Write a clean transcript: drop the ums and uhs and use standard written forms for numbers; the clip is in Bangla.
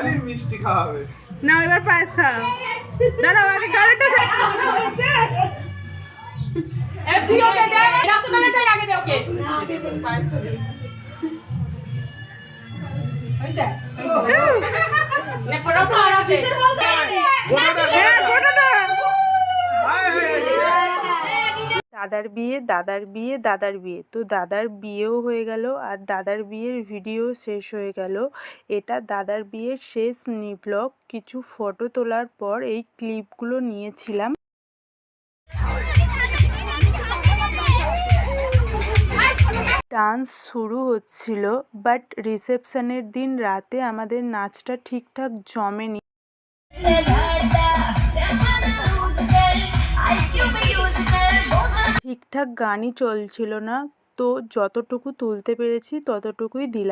খালি মিষ্টি খাওয়াবে না এবার পায়েস খাও দাঁড়াও আগে গালেটা ঠিক আছে রসগোল্লাটাই আগে দে ওকে পায়েস করে হইছে নে পড়া তো আর দে দাদার বিয়ে দাদার বিয়ে দাদার বিয়ে তো দাদার বিয়েও হয়ে গেল আর দাদার বিয়ের ভিডিও শেষ হয়ে গেল। এটা দাদার বিয়ের শেষ মিনি ব্লগ। কিছু ফটো তোলার পর এই ক্লিপগুলো নিয়েছিলাম। ডান্স শুরু হচ্ছিল বাট রিসেপশনের দিন রাতে আমাদের নাচটা ঠিকঠাক জমেনি। ঠিকঠাক গানই চলছিল না, তো যতটুকু তুলতে পেরেছি ততটুকুই দিলাম।